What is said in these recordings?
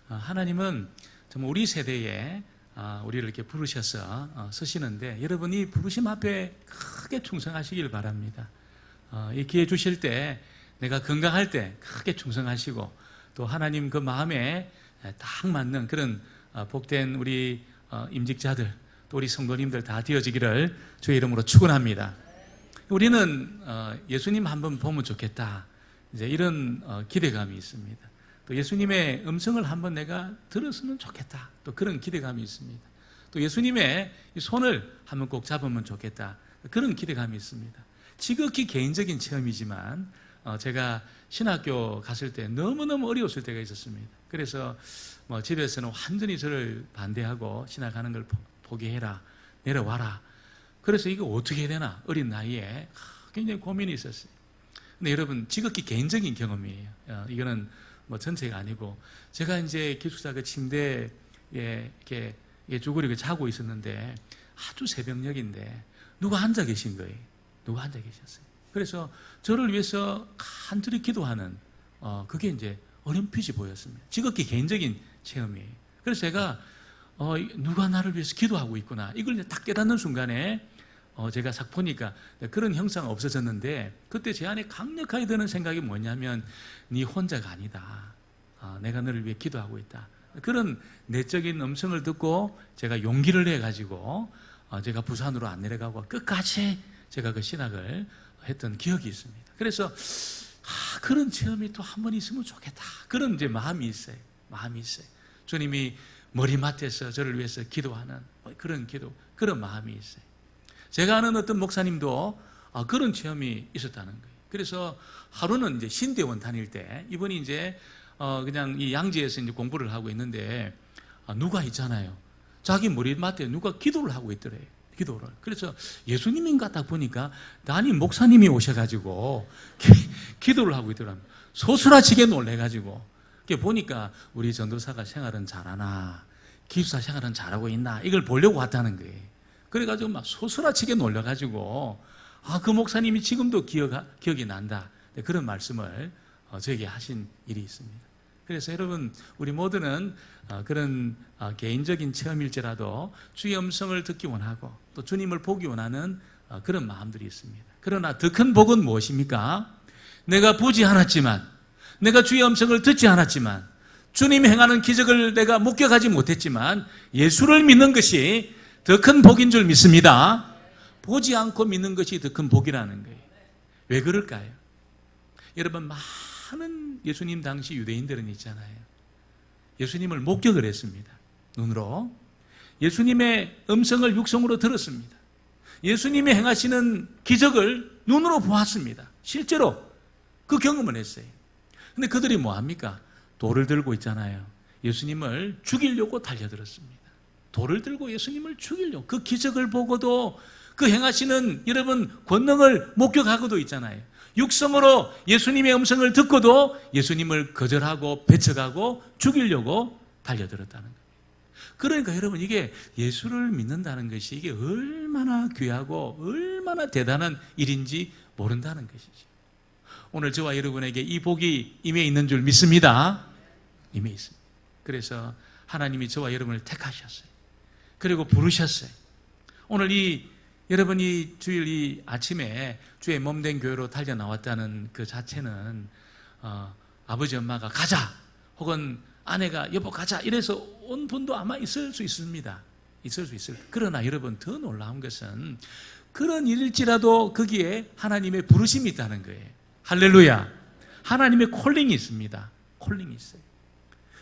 하나님은 정말 우리 세대에 우리를 이렇게 부르셔서 쓰시는데, 여러분이 부르심 앞에 크게 충성하시길 바랍니다. 이 기회 주실 때, 내가 건강할 때 크게 충성하시고, 또 하나님 그 마음에 딱 맞는 그런 복된 우리 임직자들, 또 우리 성도님들 다 되어지기를 주의 이름으로 축원합니다. 우리는 예수님 한번 보면 좋겠다, 이제 이런 기대감이 있습니다. 또 예수님의 음성을 한번 내가 들었으면 좋겠다, 또 그런 기대감이 있습니다. 또 예수님의 손을 한번 꼭 잡으면 좋겠다, 그런 기대감이 있습니다. 지극히 개인적인 체험이지만 제가 신학교 갔을 때 너무너무 어려웠을 때가 있었습니다. 그래서 집에서는 완전히 저를 반대하고 신학하는 걸 포기해라, 내려와라. 그래서 이거 어떻게 해야 되나, 어린 나이에 굉장히 고민이 있었어요. 근데 여러분, 지극히 개인적인 경험이에요. 이거는 전체가 아니고, 제가 이제 기숙사 그 침대에 이렇게 쭈그리고 자고 있었는데, 아주 새벽녘인데 누가 앉아 계신 거예요. 누가 앉아 계셨어요. 그래서 저를 위해서 간절히 기도하는 그게 이제 어렴풋이 보였습니다. 지극히 개인적인 체험이에요. 그래서 제가 누가 나를 위해서 기도하고 있구나, 이걸 딱 깨닫는 순간에 제가 싹 보니까 그런 형상은 없어졌는데, 그때 제 안에 강력하게 드는 생각이 뭐냐면, 네 혼자가 아니다, 내가 너를 위해 기도하고 있다. 그런 내적인 음성을 듣고 제가 용기를 내가지고 제가 부산으로 안 내려가고 끝까지 제가 그 신학을 했던 기억이 있습니다. 그래서 그런 체험이 또 한 번 있으면 좋겠다, 그런 이제 마음이 있어요. 주님이 머리맡에서 저를 위해서 기도하는 그런 기도, 그런 마음이 있어요. 제가 아는 어떤 목사님도 그런 체험이 있었다는 거예요. 그래서 하루는 이제 신대원 다닐 때, 이분이 이제 그냥 이 양지에서 이제 공부를 하고 있는데, 누가 있잖아요, 자기 머리맡에 누가 기도를 하고 있더래요. 기도를. 그래서 예수님인가 딱 보니까 담임 목사님이 오셔가지고 기도를 하고 있더라고요. 소스라치게 놀래가지고, 보니까 우리 전도사가 생활은 잘하나, 기숙사 생활은 잘하고 있나, 이걸 보려고 왔다는 거예요. 그래가지고 막 소스라치게 놀려가지고, 그 목사님이 지금도 기억이 난다, 그런 말씀을 저에게 하신 일이 있습니다. 그래서 여러분, 우리 모두는 그런 개인적인 체험일지라도 주의 음성을 듣기 원하고, 또 주님을 보기 원하는 그런 마음들이 있습니다. 그러나 더 큰 복은 무엇입니까? 내가 보지 않았지만, 내가 주의 음성을 듣지 않았지만, 주님이 행하는 기적을 내가 목격하지 못했지만 예수를 믿는 것이 더 큰 복인 줄 믿습니다. 보지 않고 믿는 것이 더 큰 복이라는 거예요. 왜 그럴까요? 여러분, 많은 예수님 당시 유대인들은 있잖아요, 예수님을 목격을 했습니다. 눈으로 예수님의 음성을 육성으로 들었습니다. 예수님이 행하시는 기적을 눈으로 보았습니다. 실제로 그 경험을 했어요. 근데 그들이 뭐합니까? 돌을 들고 있잖아요. 예수님을 죽이려고 달려들었습니다. 돌을 들고 예수님을 죽이려고, 그 기적을 보고도, 그 행하시는 여러분 권능을 목격하고도 있잖아요, 육성으로 예수님의 음성을 듣고도 예수님을 거절하고 배척하고 죽이려고 달려들었다는 거예요. 그러니까 여러분, 이게 예수를 믿는다는 것이 이게 얼마나 귀하고 얼마나 대단한 일인지 모른다는 것이죠. 오늘 저와 여러분에게 이 복이 임해 있는 줄 믿습니다. 임해 있습니다. 그래서 하나님이 저와 여러분을 택하셨어요. 그리고 부르셨어요. 오늘 여러분이 주일 이 아침에 주의 몸된 교회로 달려 나왔다는 그 자체는 아버지 엄마가 가자, 혹은 아내가 여보 가자 이래서 온 분도 아마 있을 수 있습니다. 있을 수 있어요. 그러나 여러분, 더 놀라운 것은 그런 일일지라도 거기에 하나님의 부르심이 있다는 거예요. 할렐루야. 하나님의 콜링이 있습니다. 콜링이 있어요.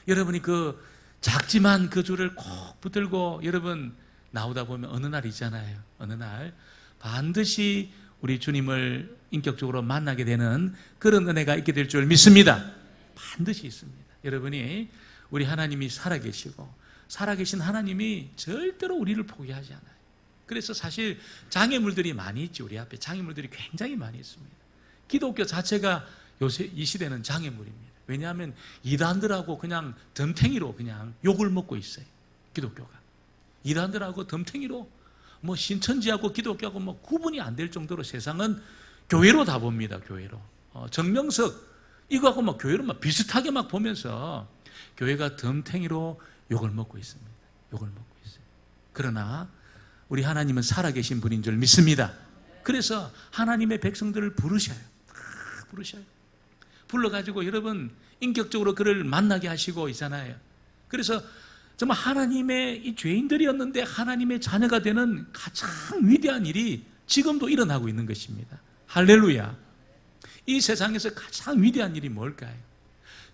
여러분이 그 작지만 그 줄을 꼭 붙들고 여러분 나오다 보면 어느 날 있잖아요, 어느 날 반드시 우리 주님을 인격적으로 만나게 되는 그런 은혜가 있게 될 줄 믿습니다. 반드시 있습니다. 여러분이, 우리 하나님이 살아계시고, 살아계신 하나님이 절대로 우리를 포기하지 않아요. 그래서 사실 장애물들이 많이 있죠. 우리 앞에 장애물들이 굉장히 많이 있습니다. 기독교 자체가 요새 이 시대는 장애물입니다. 왜냐하면 이단들하고 그냥 덤탱이로 그냥 욕을 먹고 있어요. 기독교가 이단들하고 덤탱이로 신천지하고 기독교하고 구분이 안 될 정도로 세상은 교회로 다 봅니다. 교회로 정명석 이거하고 교회로 비슷하게 보면서 교회가 덤탱이로 욕을 먹고 있습니다. 욕을 먹고 있어요. 그러나 우리 하나님은 살아계신 분인 줄 믿습니다. 그래서 하나님의 백성들을 부르셔요. 부르셔요. 불러가지고 여러분 인격적으로 그를 만나게 하시고 있잖아요. 그래서 정말 하나님의 이 죄인들이었는데 하나님의 자녀가 되는 가장 위대한 일이 지금도 일어나고 있는 것입니다. 할렐루야. 이 세상에서 가장 위대한 일이 뭘까요?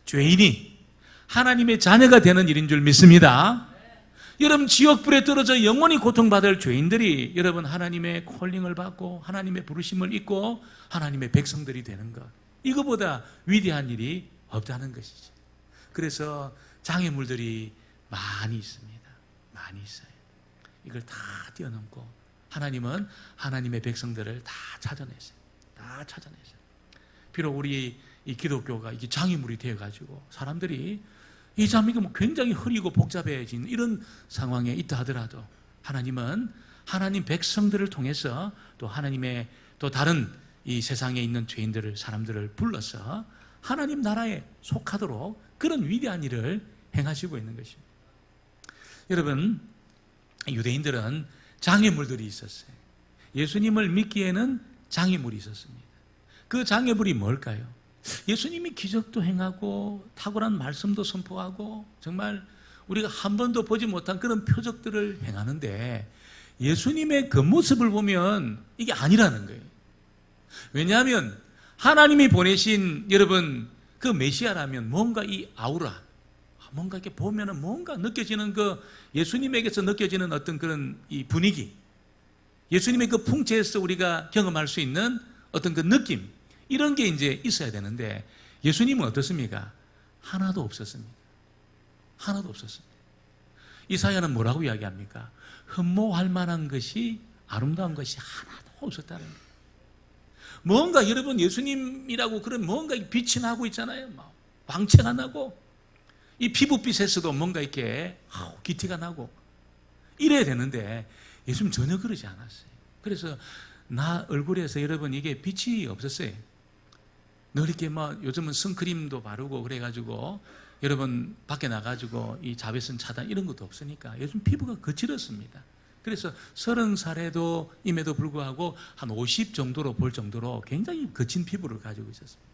죄인이 하나님의 자녀가 되는 일인 줄 믿습니다. 여러분 지옥불에 떨어져 영원히 고통받을 죄인들이 여러분 하나님의 콜링을 받고 하나님의 부르심을 입고 하나님의 백성들이 되는 것, 이거보다 위대한 일이 없다는 것이죠. 그래서 장애물들이 많이 있습니다. 많이 있어요. 이걸 다 뛰어넘고 하나님은 하나님의 백성들을 다 찾아내세요. 다 찾아내세요. 비록 우리 이 기독교가 이게 장애물이 되어가지고 사람들이 이 자매가 뭐 굉장히 흐리고 복잡해진 이런 상황에 있다 하더라도 하나님은 하나님 백성들을 통해서 또 하나님의 또 다른 이 세상에 있는 죄인들을, 사람들을 불러서 하나님 나라에 속하도록 그런 위대한 일을 행하시고 있는 것입니다. 여러분, 유대인들은 장애물들이 있었어요. 예수님을 믿기에는 장애물이 있었습니다. 그 장애물이 뭘까요? 예수님이 기적도 행하고 탁월한 말씀도 선포하고 정말 우리가 한 번도 보지 못한 그런 표적들을 행하는데 예수님의 그 모습을 보면 이게 아니라는 거예요. 왜냐하면 하나님이 보내신 여러분 그 메시아라면 뭔가 이 아우라, 뭔가 이렇게 보면은 뭔가 느껴지는 그 예수님에게서 느껴지는 어떤 그런 이 분위기, 예수님의 그 풍채에서 우리가 경험할 수 있는 어떤 그 느낌, 이런 게 이제 있어야 되는데 예수님은 어떻습니까? 하나도 없었습니다. 하나도 없었습니다. 이사야는 뭐라고 이야기합니까? 흠모할 만한 것이, 아름다운 것이 하나도 없었다는 거예요. 뭔가 여러분 예수님이라고 그런 뭔가 빛이 나고 있잖아요. 막 광채가 나고 이 피부빛에서도 뭔가 이렇게 기티가 나고 이래야 되는데 예수님 전혀 그러지 않았어요. 그래서 나 얼굴에서 여러분 이게 빛이 없었어요. 늘 이렇게 막 요즘은 선크림도 바르고 그래가지고 여러분 밖에 나가지고 이 자외선 차단 이런 것도 없으니까 요즘 피부가 거칠었습니다. 그래서 30살에도 임에도 불구하고 한 50 정도로 볼 정도로 굉장히 거친 피부를 가지고 있었습니다.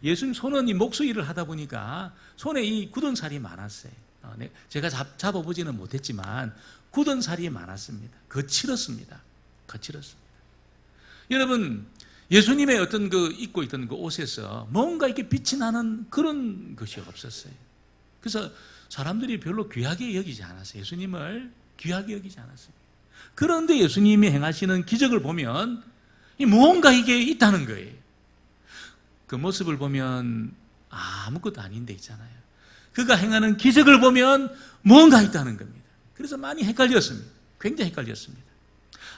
예수님 손은 이 목수일을 하다 보니까 손에 이 굳은 살이 많았어요. 제가 잡아보지는 못했지만 굳은 살이 많았습니다. 거칠었습니다. 거칠었습니다. 여러분 예수님의 어떤 그 입고 있던 그 옷에서 뭔가 이렇게 빛이 나는 그런 것이 없었어요. 그래서 사람들이 별로 귀하게 여기지 않았어요. 예수님을 귀하게 여기지 않았습니다. 그런데 예수님이 행하시는 기적을 보면 무언가 이게 있다는 거예요. 그 모습을 보면 아무것도 아닌데 있잖아요. 그가 행하는 기적을 보면 무언가 있다는 겁니다. 그래서 많이 헷갈렸습니다. 굉장히 헷갈렸습니다.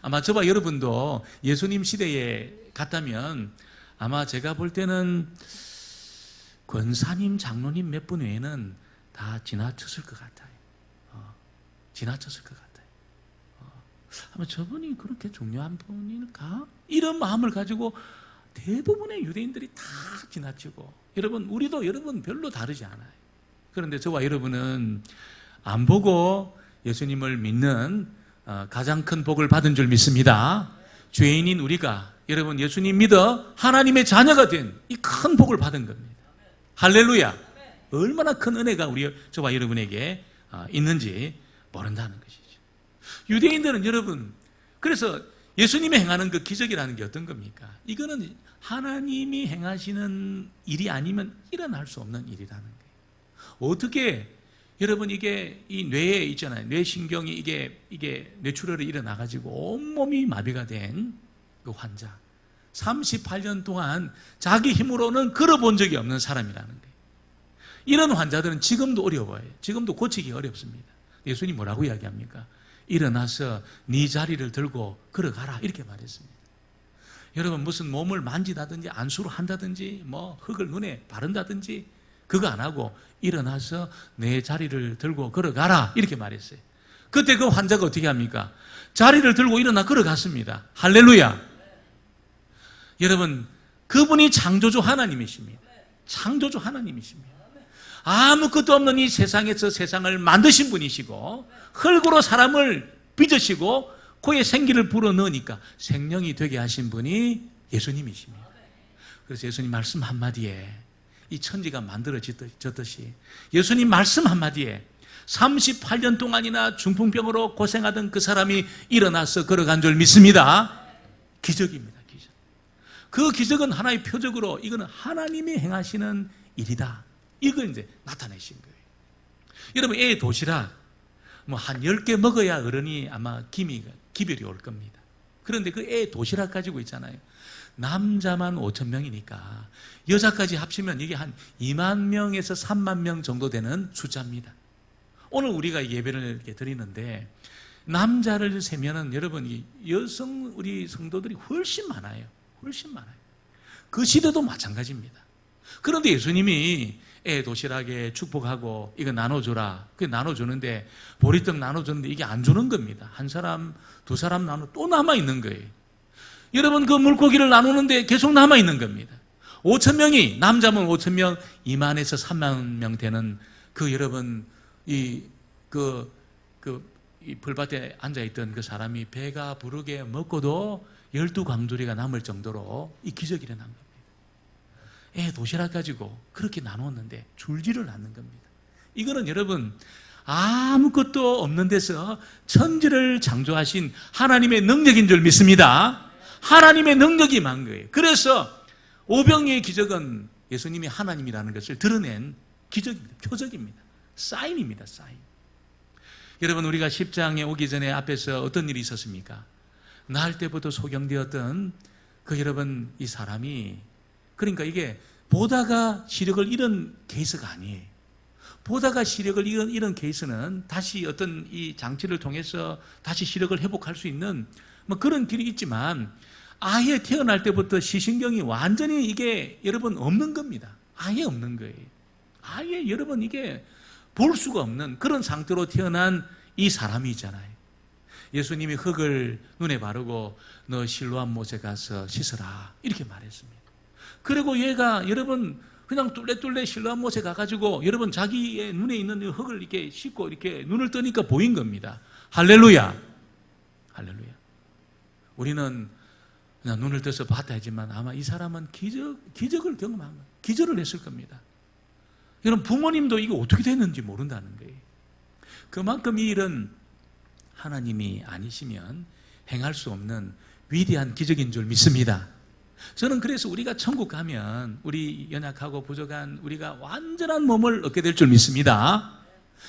아마 저와 여러분도 예수님 시대에 갔다면 아마 제가 볼 때는 권사님, 장로님 몇 분 외에는 다 지나쳤을 것 같아요. 지나쳤을 것 같아요. 아마 저분이 그렇게 중요한 분일까? 이런 마음을 가지고 대부분의 유대인들이 다 지나치고, 여러분 우리도 여러분 별로 다르지 않아요. 그런데 저와 여러분은 안 보고 예수님을 믿는 가장 큰 복을 받은 줄 믿습니다. 죄인인 우리가 여러분 예수님 믿어 하나님의 자녀가 된 이 큰 복을 받은 겁니다. 할렐루야. 얼마나 큰 은혜가 저와 여러분에게 있는지 모른다는 것이죠. 유대인들은 여러분, 그래서 예수님이 행하는 그 기적이라는 게 어떤 겁니까? 이거는 하나님이 행하시는 일이 아니면 일어날 수 없는 일이라는 거예요. 어떻게 여러분 이게 이 뇌에 있잖아요. 뇌신경이 이게 뇌출혈이 일어나가지고 온몸이 마비가 된 그 환자, 38년 동안 자기 힘으로는 걸어본 적이 없는 사람이라는 거예요. 이런 환자들은 지금도 어려워요. 지금도 고치기 어렵습니다. 예수님 뭐라고 이야기합니까? 일어나서 네 자리를 들고 걸어가라 이렇게 말했습니다. 여러분 무슨 몸을 만지다든지 안수를 한다든지 뭐 흙을 눈에 바른다든지 그거 안 하고 일어나서 내 자리를 들고 걸어가라 이렇게 말했어요. 그때 그 환자가 어떻게 합니까? 자리를 들고 일어나 걸어갔습니다. 할렐루야. 여러분 그분이 창조주 하나님이십니다. 창조주 하나님이십니다. 아무것도 없는 이 세상에서 세상을 만드신 분이시고 흙으로 사람을 빚으시고 코에 생기를 불어넣으니까 생명이 되게 하신 분이 예수님이십니다. 그래서 예수님 말씀 한마디에 이 천지가 만들어졌듯이 예수님 말씀 한마디에 38년 동안이나 중풍병으로 고생하던 그 사람이 일어나서 걸어간 줄 믿습니다. 기적입니다. 기적. 그 기적은 하나의 표적으로 이거는 하나님이 행하시는 일이다. 이걸 이제 나타내신 거예요. 여러분, 애 도시락 한 10개 먹어야 어른이 아마 기별이 올 겁니다. 그런데 그 애 도시락 가지고 있잖아요. 남자만 5천 명이니까 여자까지 합치면 이게 한 2만 명에서 3만 명 정도 되는 숫자입니다. 오늘 우리가 예배를 이렇게 드리는데 남자를 세면은 여러분 우리 성도들이 훨씬 많아요. 훨씬 많아요. 그 시대도 마찬가지입니다. 그런데 예수님이 애 도시락에 축복하고 이거 나눠줘라. 그 나눠주는데 보리떡 나눠주는데 이게 안 주는 겁니다. 한 사람, 두 사람 또 남아있는 거예요. 여러분 그 물고기를 나누는데 계속 남아있는 겁니다. 5천 명이 남자면 5천 명, 2만에서 3만 명 되는 그 여러분 이 풀밭에 앉아있던 그 사람이 배가 부르게 먹고도 12광주리가 남을 정도로 이 기적이 일어난 겁니다. 애 도시락 가지고 그렇게 나눴는데 줄지를 않는 겁니다. 이거는 여러분 아무것도 없는 데서 천지를 창조하신 하나님의 능력인 줄 믿습니다. 하나님의 능력이 임한 거예요. 그래서 오병이의 기적은 예수님이 하나님이라는 것을 드러낸 기적입니다. 표적입니다. 사인입니다. 사인. 여러분 우리가 10장에 오기 전에 앞에서 어떤 일이 있었습니까? 날 때부터 소경되었던 그 여러분 이 사람이 그러니까 이게 보다가 시력을 잃은 케이스가 아니에요. 보다가 시력을 잃은 케이스는 다시 어떤 이 장치를 통해서 다시 시력을 회복할 수 있는 그런 길이 있지만 아예 태어날 때부터 시신경이 완전히 이게 여러분 없는 겁니다. 아예 없는 거예요. 아예 여러분 이게 볼 수가 없는 그런 상태로 태어난 이 사람이 있잖아요. 예수님이 흙을 눈에 바르고 너 실로암 못에 가서 씻어라 이렇게 말했습니다. 그리고 얘가 여러분 그냥 뚫레뚫레 실로암 못에 가가지고 여러분 자기의 눈에 있는 흙을 이렇게 씻고 이렇게 눈을 뜨니까 보인 겁니다. 할렐루야. 할렐루야. 우리는 그냥 눈을 떠서 봤다 하지만 아마 이 사람은 기적을 경험한 거예요. 기적을 했을 겁니다. 여러분 부모님도 이거 어떻게 됐는지 모른다는 거예요. 그만큼 이 일은 하나님이 아니시면 행할 수 없는 위대한 기적인 줄 믿습니다. 저는 그래서 우리가 천국 가면 우리 연약하고 부족한 우리가 완전한 몸을 얻게 될 줄 믿습니다.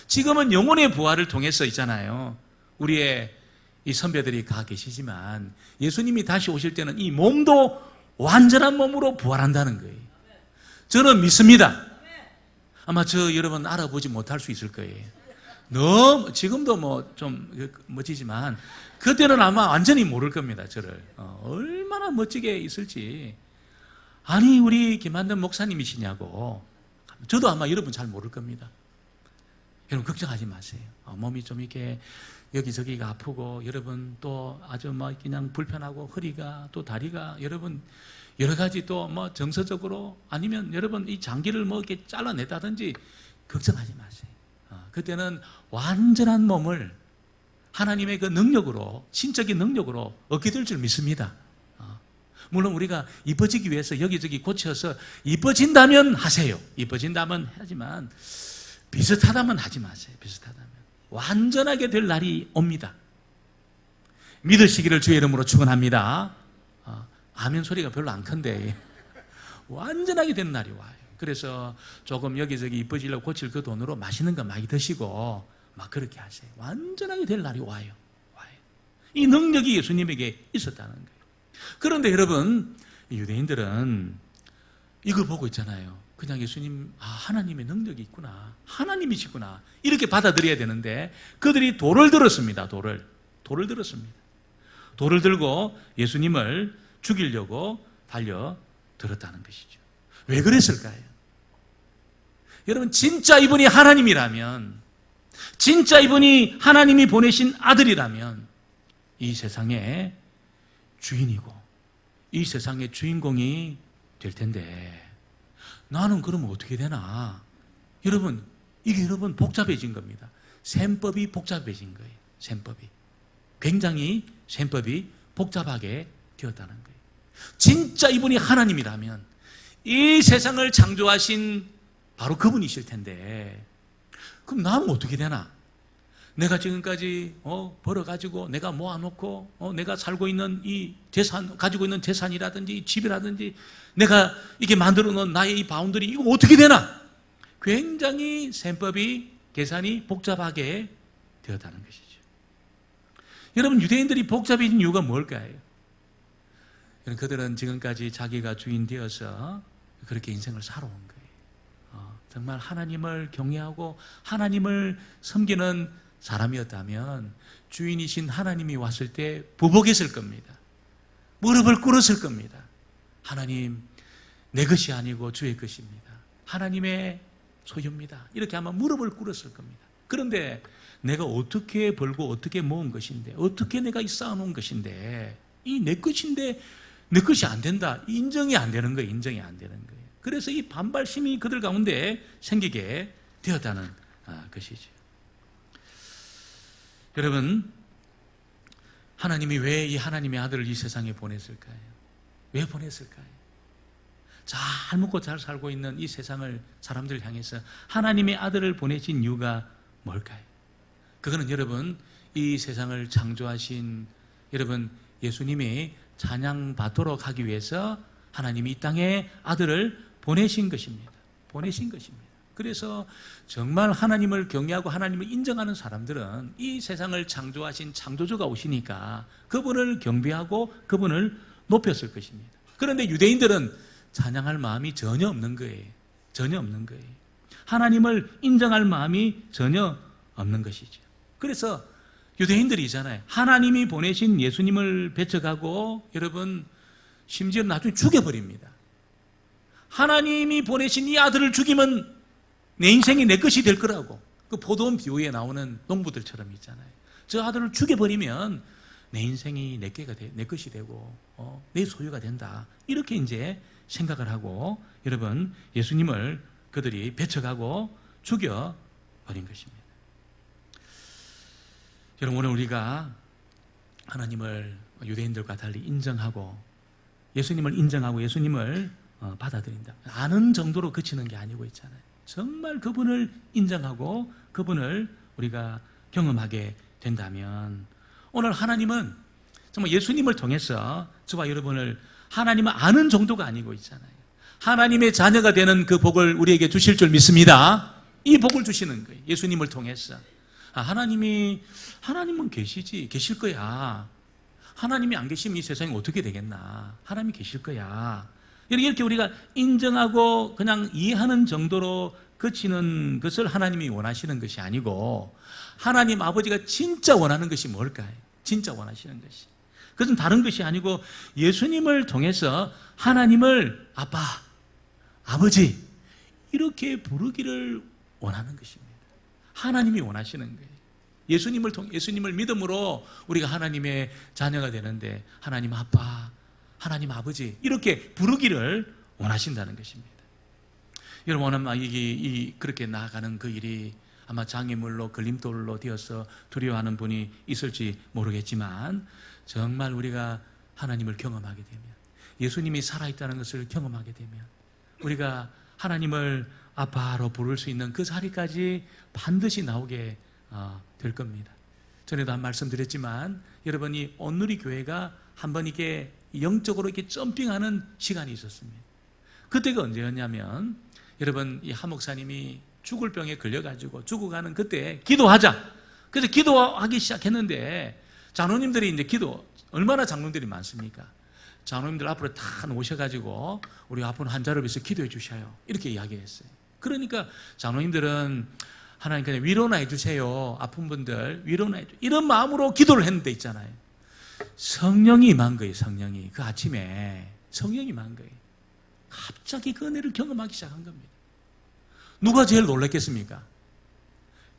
지금은 영혼의 부활을 통해서 있잖아요. 우리의 이 선배들이 가 계시지만 예수님이 다시 오실 때는 이 몸도 완전한 몸으로 부활한다는 거예요. 저는 믿습니다. 아마 저 여러분 알아보지 못할 수 있을 거예요. 너무 지금도 좀 멋지지만 그때는 아마 완전히 모를 겁니다. 저를 얼마나 멋지게 있을지. 아니 우리 김한든 목사님이시냐고. 저도 아마 여러분 잘 모를 겁니다. 여러분 걱정하지 마세요. 몸이 좀 이렇게 여기저기가 아프고 여러분 또 아주 그냥 불편하고 허리가 또 다리가 여러분 여러 가지 또 정서적으로 아니면 여러분 이 장기를 이렇게 잘라내다든지 걱정하지 마세요. 그때는 완전한 몸을 하나님의 그 능력으로 신적인 능력으로 얻게 될 줄 믿습니다. 물론 우리가 이뻐지기 위해서 여기저기 고쳐서 이뻐진다면 하세요. 이뻐진다면 하지만 비슷하다면 하지 마세요. 비슷하다면 완전하게 될 날이 옵니다. 믿으시기를 주의 이름으로 축원합니다. 아멘 소리가 별로 안 큰데 완전하게 되는 날이 와요. 그래서 조금 여기저기 이뻐지려고 고칠 그 돈으로 맛있는 거 많이 드시고 막 그렇게 하세요. 완전하게 될 날이 와요. 이 능력이 예수님에게 있었다는 거예요. 그런데 여러분 유대인들은 이걸 보고 있잖아요. 그냥 예수님 하나님의 능력이 있구나. 하나님이시구나. 이렇게 받아들여야 되는데 그들이 돌을 들었습니다. 돌을 들었습니다. 돌을 들고 예수님을 죽이려고 달려들었다는 것이죠. 왜 그랬을까요? 여러분 진짜 이분이 하나님이라면 진짜 이분이 하나님이 보내신 아들이라면 이 세상의 주인이고 이 세상의 주인공이 될 텐데 나는 그러면 어떻게 되나? 여러분, 이게 여러분 복잡해진 겁니다. 셈법이 복잡해진 거예요. 셈법이. 굉장히 셈법이 복잡하게 되었다는 거예요. 진짜 이분이 하나님이라면 이 세상을 창조하신 바로 그분이실 텐데, 그럼 나는 어떻게 되나? 내가 지금까지 벌어가지고 내가 모아놓고 내가 살고 있는 이 재산, 가지고 있는 재산이라든지 집이라든지 내가 이렇게 만들어 놓은 나의 이 바운더리, 이거 어떻게 되나? 굉장히 셈법이, 계산이 복잡하게 되었다는 것이죠. 여러분, 유대인들이 복잡해진 이유가 뭘까요? 그들은 지금까지 자기가 주인 되어서 그렇게 인생을 살아온 거예요. 정말 하나님을 경외하고 하나님을 섬기는 사람이었다면 주인이신 하나님이 왔을 때 부복했을 겁니다. 무릎을 꿇었을 겁니다. 하나님, 내 것이 아니고 주의 것입니다. 하나님의 소유입니다. 이렇게 아마 무릎을 꿇었을 겁니다. 그런데 내가 어떻게 벌고 어떻게 모은 것인데, 어떻게 내가 쌓아놓은 것인데, 이 내 것인데 내 것이 안 된다. 인정이 안 되는 거예요. 인정이 안 되는 거예요. 그래서 이 반발심이 그들 가운데 생기게 되었다는 것이죠. 여러분, 하나님이 왜 이 하나님의 아들을 이 세상에 보냈을까요? 왜 보냈을까요? 잘 먹고 잘 살고 있는 이 세상을, 사람들을 향해서 하나님의 아들을 보내신 이유가 뭘까요? 그거는 여러분, 이 세상을 창조하신 여러분 예수님이 찬양받도록 하기 위해서 하나님이 이 땅에 아들을 보내신 것입니다. 보내신 것입니다. 그래서 정말 하나님을 경외하고 하나님을 인정하는 사람들은 이 세상을 창조하신 창조주가 오시니까 그분을 경배하고 그분을 높였을 것입니다. 그런데 유대인들은 찬양할 마음이 전혀 없는 거예요. 전혀 없는 거예요. 하나님을 인정할 마음이 전혀 없는 것이죠. 그래서 유대인들이잖아요. 하나님이 보내신 예수님을 배척하고 여러분 심지어 나중에 죽여버립니다. 하나님이 보내신 이 아들을 죽이면 내 인생이 내 것이 될 거라고, 그 포도원 비유에 나오는 농부들처럼 있잖아요. 저 아들을 죽여버리면 내 인생이 내 것이 되고 내 소유가 된다. 이렇게 이제 생각을 하고 여러분 예수님을 그들이 배척하고 죽여버린 것입니다. 여러분, 오늘 우리가 하나님을 유대인들과 달리 인정하고 예수님을 인정하고 예수님을 받아들인다. 아는 정도로 그치는 게 아니고 있잖아요. 정말 그분을 인정하고 그분을 우리가 경험하게 된다면, 오늘 하나님은 정말 예수님을 통해서 저와 여러분을 하나님을 아는 정도가 아니고 있잖아요. 하나님의 자녀가 되는 그 복을 우리에게 주실 줄 믿습니다. 이 복을 주시는 거예요. 예수님을 통해서. 하나님은 계실 거야. 하나님이 안 계시면 이 세상이 어떻게 되겠나. 하나님이 계실 거야. 이렇게 우리가 인정하고 그냥 이해하는 정도로 그치는 것을 하나님이 원하시는 것이 아니고, 하나님 아버지가 진짜 원하는 것이 뭘까요? 진짜 원하시는 것이. 그것은 다른 것이 아니고 예수님을 통해서 하나님을 아빠, 아버지 이렇게 부르기를 원하는 것입니다. 하나님이 원하시는 거예요. 예수님을 믿음으로 우리가 하나님의 자녀가 되는데, 하나님 아빠, 하나님 아버지 이렇게 부르기를 원하신다는 것입니다. 여러분, 아마 그렇게 나아가는 그 일이 아마 장애물로 걸림돌로 되어서 두려워하는 분이 있을지 모르겠지만, 정말 우리가 하나님을 경험하게 되면, 예수님이 살아있다는 것을 경험하게 되면 우리가 하나님을 아빠로 부를 수 있는 그 자리까지 반드시 나오게 될 겁니다. 전에도 한 말씀 드렸지만, 여러분이 온누리 교회가 한번 이게 영적으로 이렇게 점핑하는 시간이 있었습니다. 그때가 언제였냐면, 여러분 이 하 목사님이 죽을 병에 걸려가지고 죽어가는 그때 기도하자. 그래서 기도하기 시작했는데, 장로님들이 이제 얼마나 장로님들이 많습니까? 장로님들 앞으로 다 오셔가지고 우리 아픈 환자를 위해서 기도해 주셔요. 이렇게 이야기했어요. 그러니까 장로님들은 하나님 그냥 위로나 해주세요. 아픈 분들 위로나 해주세요. 이런 마음으로 기도를 했는데 있잖아요. 성령이 임한 거예요. 성령이. 그 아침에 성령이 임한 거예요. 갑자기 그 은혜를 경험하기 시작한 겁니다. 누가 제일 놀랐겠습니까?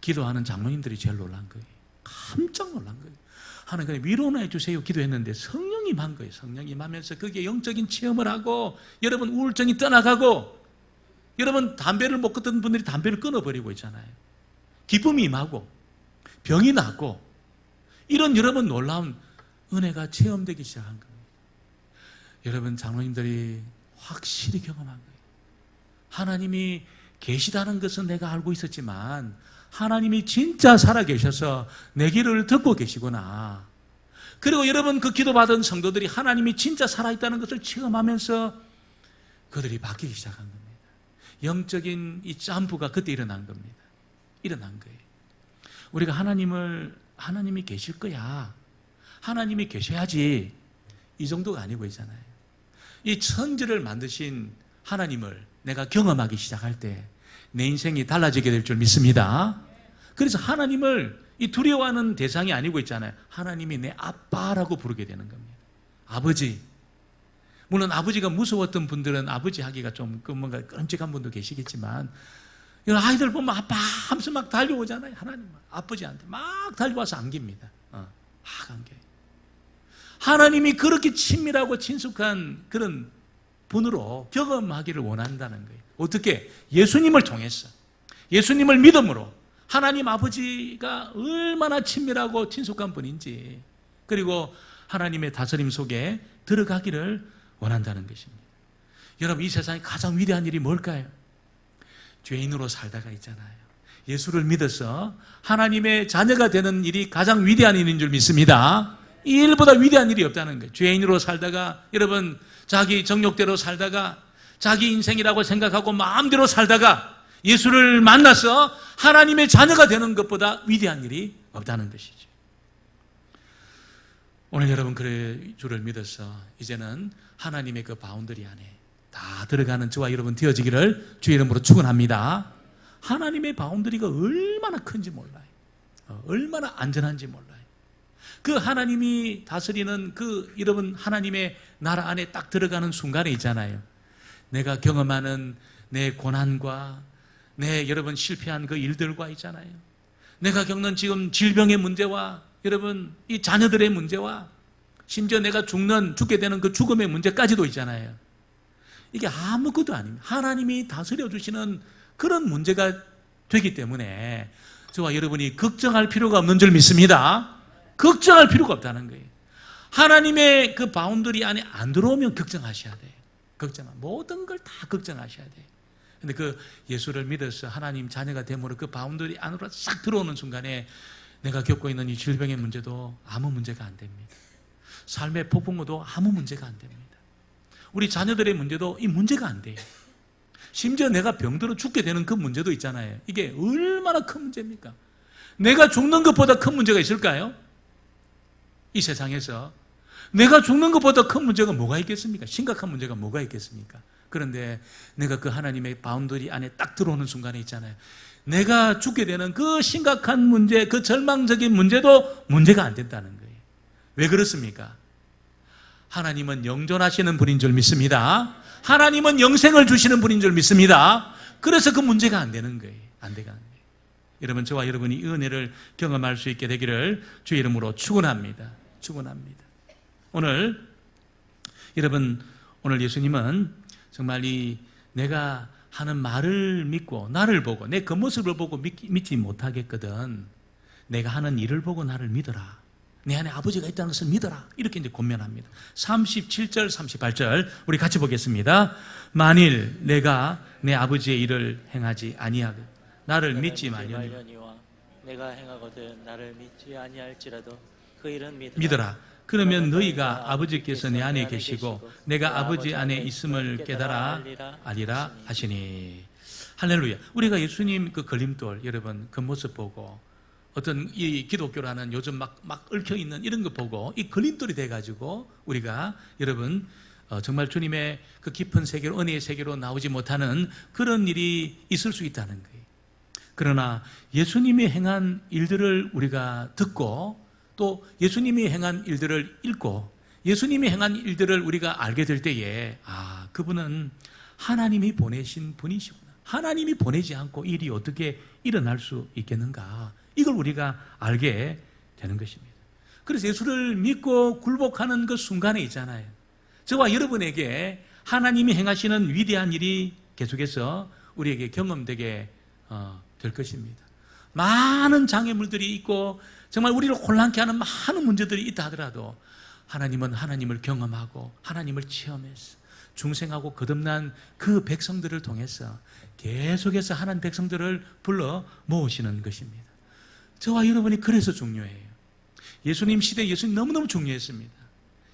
기도하는 장로님들이 제일 놀란 거예요. 깜짝 놀란 거예요. 하나님 그냥 위로나 해주세요 기도했는데 성령이 임한 거예요. 성령이 임하면서 거기에 영적인 체험을 하고 여러분 우울증이 떠나가고 여러분 담배를 못 끊던 분들이 담배를 끊어버리고 있잖아요. 기쁨이 임하고 병이 낫고 이런 여러분 놀라운 은혜가 체험되기 시작한 겁니다. 여러분 장로님들이 확실히 경험한 거예요. 하나님이 계시다는 것은 내가 알고 있었지만 하나님이 진짜 살아계셔서 내 기도를 듣고 계시구나. 그리고 여러분 그 기도받은 성도들이 하나님이 진짜 살아있다는 것을 체험하면서 그들이 바뀌기 시작한 겁니다. 영적인 이 점프가 그때 일어난 겁니다. 일어난 거예요. 우리가 하나님이 계실 거야. 하나님이 계셔야지. 이 정도가 아니고 있잖아요. 이 천지를 만드신 하나님을 내가 경험하기 시작할 때 내 인생이 달라지게 될 줄 믿습니다. 그래서 하나님을 이 두려워하는 대상이 아니고 있잖아요. 하나님이 내 아빠라고 부르게 되는 겁니다. 아버지. 물론 아버지가 무서웠던 분들은 아버지 하기가 좀 뭔가 끔찍한 분도 계시겠지만 이런 아이들 보면 아빠 하면서 막 달려오잖아요. 하나님 아버지한테 막 달려와서 안깁니다. 막 안겨요. 하나님이 그렇게 친밀하고 친숙한 그런 분으로 경험하기를 원한다는 거예요. 어떻게? 예수님을 통해서, 예수님을 믿음으로 하나님 아버지가 얼마나 친밀하고 친숙한 분인지, 그리고 하나님의 다스림 속에 들어가기를 원한다는 것입니다. 여러분, 이 세상에 가장 위대한 일이 뭘까요? 죄인으로 살다가 있잖아요. 예수를 믿어서 하나님의 자녀가 되는 일이 가장 위대한 일인 줄 믿습니다. 이 일보다 위대한 일이 없다는 거예요. 죄인으로 살다가, 여러분 자기 정욕대로 살다가, 자기 인생이라고 생각하고 마음대로 살다가 예수를 만나서 하나님의 자녀가 되는 것보다 위대한 일이 없다는 것이죠. 오늘 여러분 그 주를 믿어서 이제는 하나님의 그 바운더리 안에 다 들어가는 저와 여러분 되어지기를 주의 이름으로 축원합니다. 하나님의 바운더리가 얼마나 큰지 몰라요. 얼마나 안전한지 몰라요. 그 하나님이 다스리는 그 여러분 하나님의 나라 안에 딱 들어가는 순간에 있잖아요. 내가 경험하는 내 고난과 내 여러분 실패한 그 일들과 있잖아요. 내가 겪는 지금 질병의 문제와 여러분 이 자녀들의 문제와 심지어 내가 죽게 되는 그 죽음의 문제까지도 있잖아요. 이게 아무것도 아닙니다. 하나님이 다스려 주시는 그런 문제가 되기 때문에 저와 여러분이 걱정할 필요가 없는 줄 믿습니다. 걱정할 필요가 없다는 거예요. 하나님의 그 바운더리 안에 안 들어오면 걱정하셔야 돼요. 모든 걸 다 걱정하셔야 돼요. 근데 그 예수를 믿어서 하나님 자녀가 됨으로 그 바운더리 안으로 싹 들어오는 순간에 내가 겪고 있는 이 질병의 문제도 아무 문제가 안 됩니다. 삶의 폭풍우도 아무 문제가 안 됩니다. 우리 자녀들의 문제도 이 문제가 안 돼요. 심지어 내가 병들어 죽게 되는 그 문제도 있잖아요. 이게 얼마나 큰 문제입니까? 내가 죽는 것보다 큰 문제가 있을까요? 이 세상에서 내가 죽는 것보다 큰 문제가 뭐가 있겠습니까? 심각한 문제가 뭐가 있겠습니까? 그런데 내가 그 하나님의 바운더리 안에 딱 들어오는 순간에 있잖아요. 내가 죽게 되는 그 심각한 문제, 그 절망적인 문제도 문제가 안 된다는 거예요. 왜 그렇습니까? 하나님은 영존하시는 분인 줄 믿습니다. 하나님은 영생을 주시는 분인 줄 믿습니다. 그래서 그 문제가 안 되는 거예요. 안 되는 거예요. 여러분, 저와 여러분이 이 은혜를 경험할 수 있게 되기를 주의 이름으로 축원합니다. 축원합니다. 오늘 여러분, 오늘 예수님은 정말 이 내가 하는 말을 믿고 나를 보고 내 겉모습을 보고 믿지 못하겠거든. 내가 하는 일을 보고 나를 믿어라. 내 안에 아버지가 있다는 것을 믿어라. 이렇게 이제 권면합니다. 37절, 38절 우리 같이 보겠습니다. 만일 내가 내 아버지의 일을 행하지 아니하고 나를 믿지 말려니와 내가 행하거든 나를 믿지 아니할지라도 그 일은 믿어라. 그러면 너희가 아버지께서 내 안에 계시고 내가 아버지 안에 있음을 깨달아 알리라 하시니. 할렐루야. 우리가 예수님 그 걸림돌, 여러분 겉모습 보고 어떤 이 기독교라는 요즘 막 얽혀있는 이런 거 보고 이 걸림돌이 돼가지고 우리가 여러분 정말 주님의 그 깊은 세계로, 은혜의 세계로 나오지 못하는 그런 일이 있을 수 있다는 거예요. 그러나 예수님이 행한 일들을 우리가 듣고 또 예수님이 행한 일들을 읽고 예수님이 행한 일들을 우리가 알게 될 때에 그분은 하나님이 보내신 분이시구나. 하나님이 보내지 않고 일이 어떻게 일어날 수 있겠는가. 이걸 우리가 알게 되는 것입니다. 그래서 예수를 믿고 굴복하는 그 순간에 있잖아요. 저와 여러분에게 하나님이 행하시는 위대한 일이 계속해서 우리에게 경험되게 될 것입니다. 많은 장애물들이 있고 정말 우리를 혼란케 하는 많은 문제들이 있다 하더라도 하나님은 하나님을 경험하고 하나님을 체험해서 중생하고 거듭난 그 백성들을 통해서 계속해서 하나님 백성들을 불러 모으시는 것입니다. 저와 여러분이 그래서 중요해요. 예수님 시대에 예수님 너무너무 중요했습니다.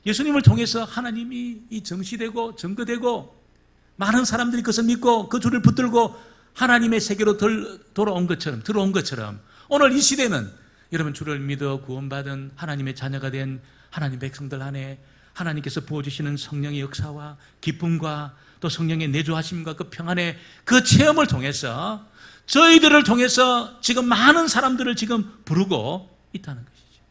예수님을 통해서 하나님이 이 정시되고 증거되고 많은 사람들이 그것을 믿고 그 줄을 붙들고 하나님의 세계로 들어온 것처럼 오늘 이 시대는 여러분 주를 믿어 구원받은 하나님의 자녀가 된 하나님 백성들 안에 하나님께서 부어주시는 성령의 역사와 기쁨과 또 성령의 내주하심과 그 평안의 그 체험을 통해서 저희들을 통해서 지금 많은 사람들을 지금 부르고 있다는 것이죠.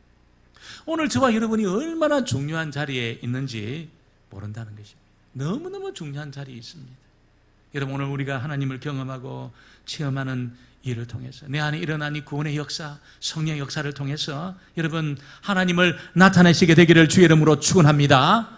오늘 저와 여러분이 얼마나 중요한 자리에 있는지 모른다는 것입니다. 너무너무 중요한 자리에 있습니다. 여러분 오늘 우리가 하나님을 경험하고 체험하는 일을 통해서 내 안에 일어난 이 구원의 역사, 성령의 역사를 통해서 여러분 하나님을 나타내시게 되기를 주의 이름으로 축원합니다.